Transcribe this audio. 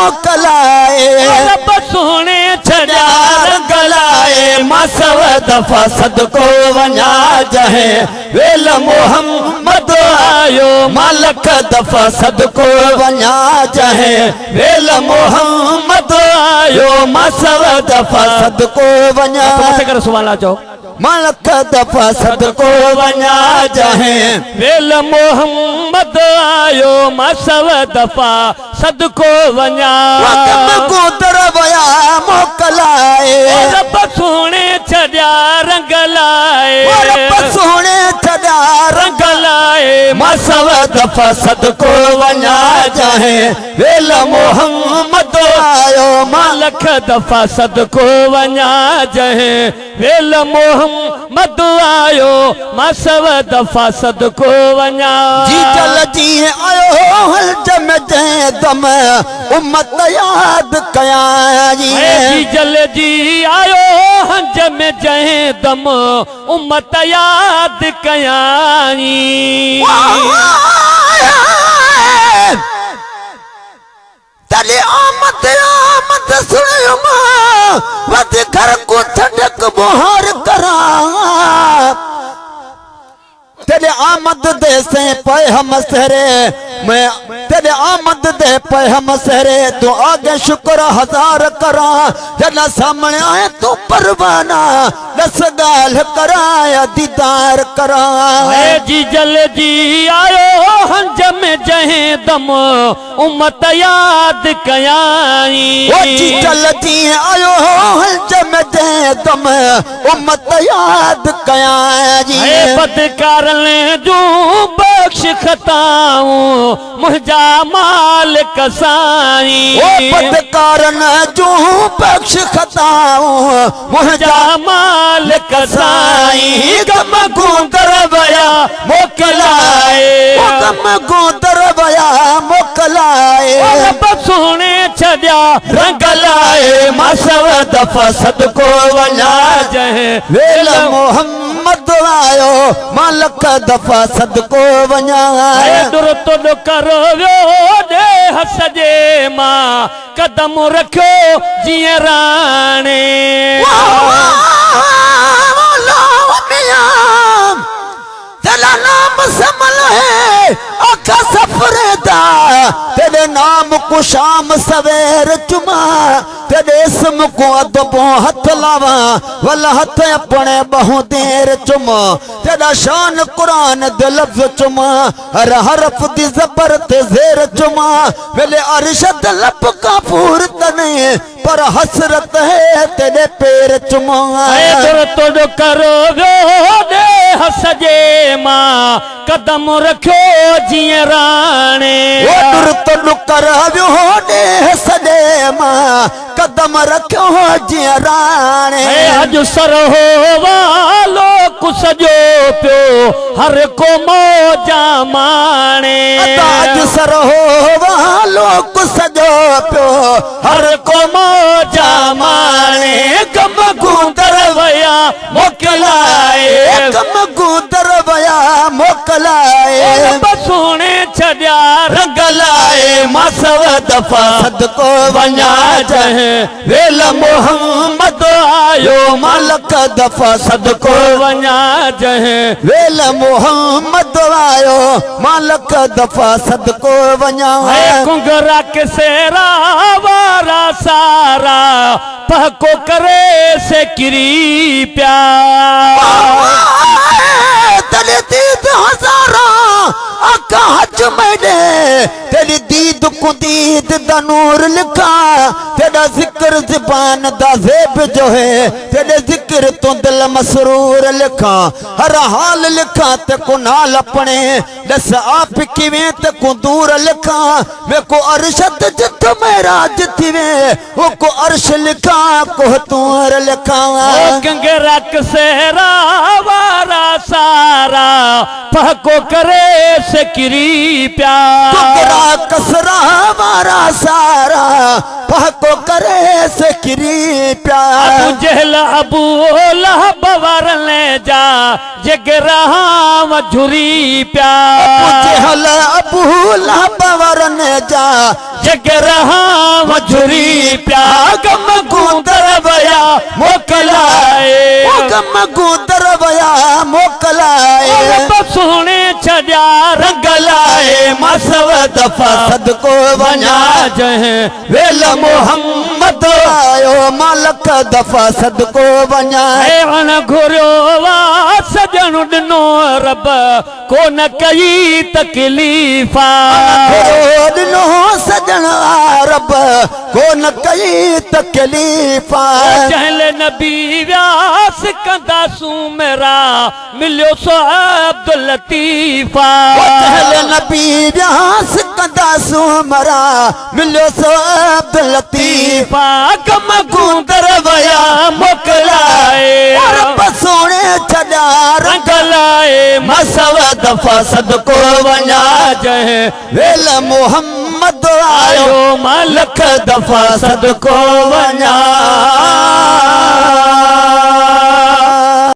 मोकलाए रब सोने छड़ा रंग लाए मां सव दफ़ा सदको वञा जहे वेल मोहम्मद आयो मां लख दफ़ा सदको वञा जहे वेल मोहम्मद आयो मां सव दफ़ा सदको वञा मथे कर सुभान चओ मां लख दफ़ा सदको वञा जहे वेल मोहम्मद आयो मां सव दफ़ा सदको वञा कूतर वया मोकलाए रब सोने छड़ा रंग लाए रब सोने छड़ा रंग लाए मां सव दफ़ा सदको वञा जहे वेल मोहम्मद आयो मां लख दफ़ा सदको वञा जहे वेल मोहम्मद आयो मां सव दफ़ा सदको वञा जी जल जी आयो हल जम जै दम उम्मत याद कया जी जल जी आयो हंज में जहे दम उम्मत याद कया तले आमद आमद सुनियो मां वद घर को ठडक मोहर करा तेरे आमद दे से पे हम सहरे मैं तेरे आमद दे पे हम सहरे तो आगे शुक्र हजार करा जना सामने आए तू परवाना दस गाल कराया दीदार करा जी जल जी आयो हंज में जहे दम उम्मत याद कयाई जी जल जी आयो हंज में जहे दम उम्मत याद कयाई बदकार जो बख्श खताऊं मुझा मालिक साईं बदकारन जो बख्श खताऊं मुझा मालिक साईं गम गुंदर वया मोकलाए गम गुंदर वया मोकलाए रब सोने छड़ा रंग लाए मां सव दफ़ा सदको वञा जहे वेल मोहम्मद आयो मां लख दफ़ा सदको वञा दुर तो करो दे हसजे मां कदम रखो जीअं राणे तेरा नाम समल है आका सफरेदा तेरे नाम को शाम सवेर चुमा तेरे इसम को अदबो हथ लावा वल हथ अपने बहु देर चुमा तेरा शान कुरान दे लफ्ज चुमा हर हरफ दी जबर ते जेर चुमा वेले अरशद लब का फूर तने पर हसरत है तेरे पैर चुमा तो करो दे हसजे मां कदम रखो जीअं राणे तो कर दे हसजे मां कदम रखो जीअं राणे अज सर हो वालो कुसजो पियो हर को मौजा माणे अज सर हो वालो कुसजो पियो हर को मौजा माणे गम गुंदर वया मोकलाए गम गुंदर वया मोकलाए रब सोने छड़ा रंग लाए मां सव दफ़ा सदको वञा जहे वेल मोहम्मद आयो मां लख दफ़ा सदको वञा जहे वेल मोहम्मद आयो मां लख दफ़ा सदको वञा कुंगरा के सेरा वारा सारा पहको करे से किरी प्यार तले दीद हजारा आका हज मैंने तेरी दीद को दीद दा नूर लिखा तेरा जिक्र ज़बान दा ज़ेब जो है तेरे जिक्र तो दिल मसरूर लिखा हर हाल लिखा ते को नाल अपने दस आप किवें ते को दूर लिखा वे को अरशद जित मेरा जिथी वे वो को अर्श लिखा को तूर लिखा कंगरा सेरा वारा सारा पहको करे से किरी प्यार कंगरा कसरा वारा सारा पहको करे से किरी प्यार जहल अबू लहब वारने जा जगराम झुरी प्यार जहल अबू लहब वारने जा जगराम झुरी प्यार गम गुंदर वया मोकलाए गम गुंदर वया मोकलाए सोने छॾिया रंग लाए मां सव दफ़ा सदको वञा जंहिं वेल मोहम्मद आयो मां लख दफ़ा सदको वञा हाण घुरियो वा सजण ॾिनो रब को न कई तकलीफ़ा ॾिनो सजण रब को न कई तकलीफ़ा जहल नबी व्यास कंदा सुमेरा मिलियो सो अब्दुल लतीफ़ा जहल नबी व्यास कंदा सुमरा मिलियो सो अब्दुल लतीफ़ा गम गुंदर वया मोकलाए रब सोने छॾिया रंग लाए मां सव दफ़ा सदको वञा जंहिं वेल मोहम्मद आयो आयो मां लख दफ़ा सदको वञा